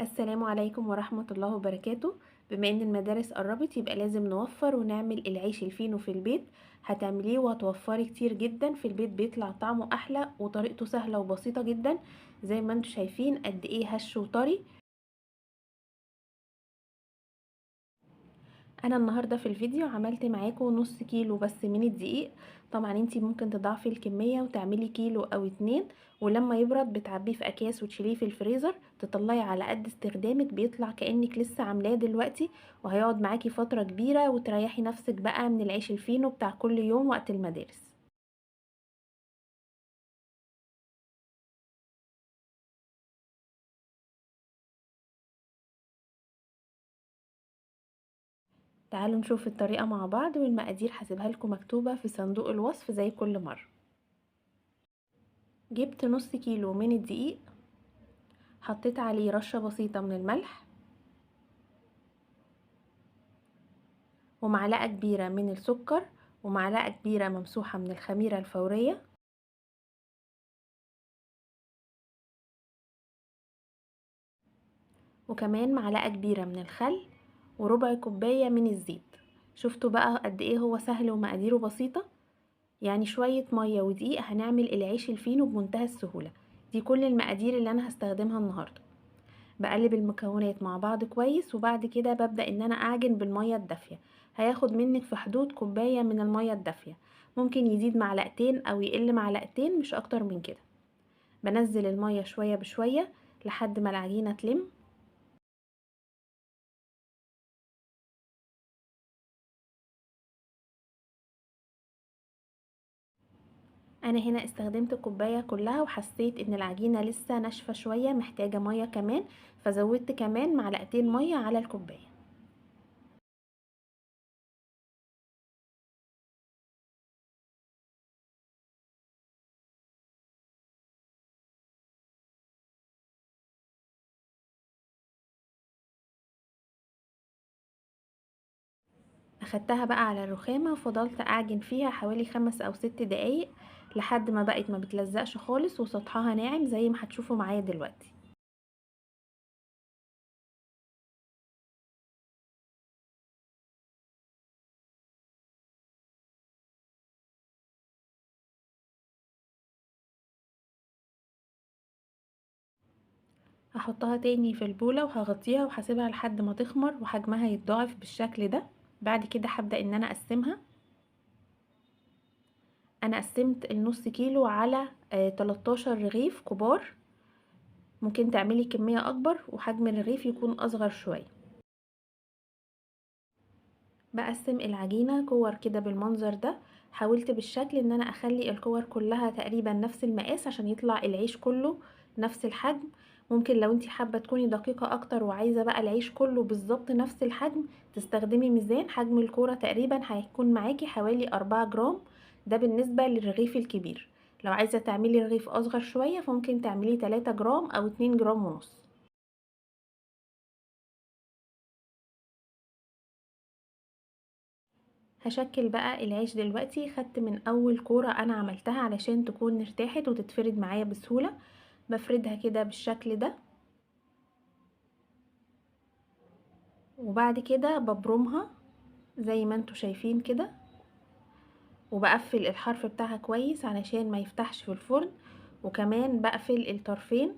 السلام عليكم ورحمة الله وبركاته. بما ان المدارس قربت يبقى لازم نوفر ونعمل العيش الفينو في البيت. هتعمليه وهتوفري كتير جدا في البيت، بيطلع طعمه احلى وطريقته سهلة وبسيطة جدا. زي ما انتوا شايفين قد ايه هش وطري. انا النهارده في الفيديو عملت معاكم نص كيلو بس من الدقيق. طبعا انتي ممكن تضاعفي الكميه وتعملي كيلو او اتنين، ولما يبرد بتعبيه في اكياس وتشيليه في الفريزر، تطلعي على قد استخدامك، بيطلع كانك لسه عاملاه دلوقتي، وهيقعد معاكي فتره كبيره وتريحي نفسك بقى من العيش الفينو بتاع كل يوم وقت المدارس. تعالوا نشوف الطريقه مع بعض، والمقادير هسيبها لكم مكتوبه في صندوق الوصف زي كل مره. جبت نص كيلو من الدقيق، حطيت عليه رشه بسيطه من الملح، ومعلقة كبيرة من السكر، ومعلقة كبيرة ممسوحة من الخميرة الفورية، وكمان معلقة كبيرة من الخل، وربع كوباية من الزيت. شفتوا بقى قد ايه هو سهل ومقاديره بسيطة؟ يعني شوية مية ودقيق هنعمل العيش الفينو بمنتهى السهولة. دي كل المقادير اللي انا هستخدمها النهاردة. بقلب المكونات مع بعض كويس، وبعد كده ببدأ ان انا اعجن بالمية الدافية. هياخد منك في حدود كوباية من المية الدافية، ممكن يزيد معلقتين او يقل معلقتين، مش اكتر من كده. بنزل المية شوية بشوية لحد ما العجينة تلم. انا هنا استخدمت الكوباية كلها، وحسيت ان العجينة لسه ناشفة شوية محتاجة مية كمان، فزودت كمان معلقتين مية على الكوباية. اخدتها بقى على الرخامة وفضلت اعجن فيها حوالي 5 أو 6 دقايق، لحد ما بقت ما بتلزقش خالص وسطحها ناعم زي ما هتشوفوا معايا دلوقتي. هحطها تاني في البولة وهغطيها وهسيبها لحد ما تخمر وحجمها يتضاعف بالشكل ده. بعد كده هبدأ ان انا اقسمها. انا قسمت النص كيلو على 13 رغيف كبار. ممكن تعملي كمية اكبر وحجم الرغيف يكون اصغر شوية. بقسم العجينة كور كده بالمنظر ده. حاولت بالشكل ان انا اخلي الكور كلها تقريبا نفس المقاس عشان يطلع العيش كله نفس الحجم. ممكن لو انتي حابة تكوني دقيقة اكتر وعايزة بقى العيش كله بالظبط نفس الحجم، تستخدمي ميزان. حجم الكورة تقريبا هيكون معاكي حوالي 4 جرام. ده بالنسبة للرغيف الكبير. لو عايزة تعملي رغيف اصغر شوية فممكن تعملي 3 جرام او 2 جرام ونص. هشكل بقى العيش دلوقتي. خدت من اول كورة انا عملتها علشان تكون ارتاحت وتتفرد معايا بسهولة. بفردها كده بالشكل ده، وبعد كده ببرمها زي ما انتوا شايفين كده، وبقفل الحرف بتاعها كويس علشان ما يفتحش في الفرن. وكمان بقفل الطرفين،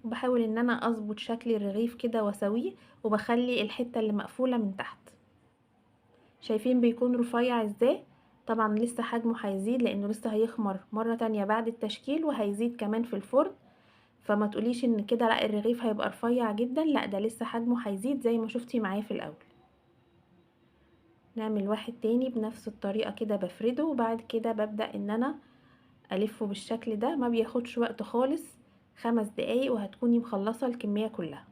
وبحاول ان انا اظبط شكل الرغيف كده واسويه، وبخلي الحتة اللي مقفولة من تحت. شايفين بيكون رفيع ازاي؟ طبعا لسه حجمه هيزيد لانه لسه هيخمر مرة تانية بعد التشكيل، وهيزيد كمان في الفرن. فما تقوليش ان كده لا الرغيف هيبقى رفيع جدا، لا ده لسه حجمه هيزيد زي ما شفتي معايا في الاول. نعمل واحد تاني بنفس الطريقة كده، بفرده وبعد كده ببدأ ان انا الفه بالشكل ده. ما بياخدش وقت خالص، 5 دقايق وهتكوني مخلصة الكمية كلها.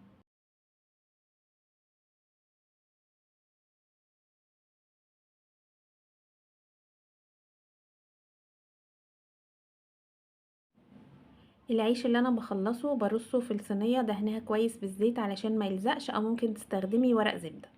العيش اللي انا بخلصه برصه في الصينية دهنها كويس بالزيت علشان ما يلزقش، او ممكن تستخدمي ورق زبدة.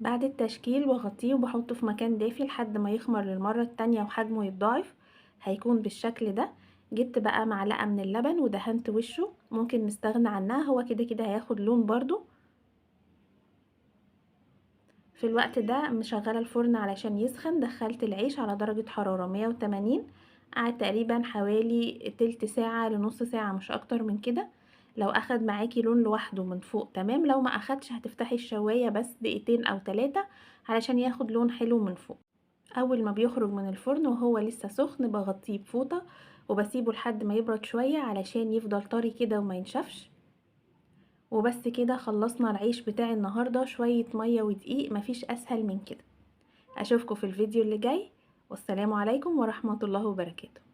بعد التشكيل بغطيه وبحطه في مكان دافي لحد ما يخمر للمرة التانية وحجمه يتضاعف، هيكون بالشكل ده. جبت بقى معلقة من اللبن ودهنت وشه، ممكن نستغنى عنها، هو كده كده هياخد لون برضو. في الوقت ده مشغلة الفرن علشان يسخن، دخلت العيش على درجة حرارة 180، قعد تقريبا حوالي تلت ساعة لنص ساعة، مش اكتر من كده. لو اخد معاكي لون لوحده من فوق تمام، لو ما اخدش هتفتحي الشواية بس دقيقتين او 3 علشان ياخد لون حلو من فوق. اول ما بيخرج من الفرن وهو لسه سخن بغطيه بفوطة وبسيبه لحد ما يبرد شوية علشان يفضل طري كده وما ينشفش. وبس كده خلصنا العيش بتاع النهاردة، شوية مية ودقيق، مفيش اسهل من كده. اشوفكم في الفيديو اللي جاي، والسلام عليكم ورحمة الله وبركاته.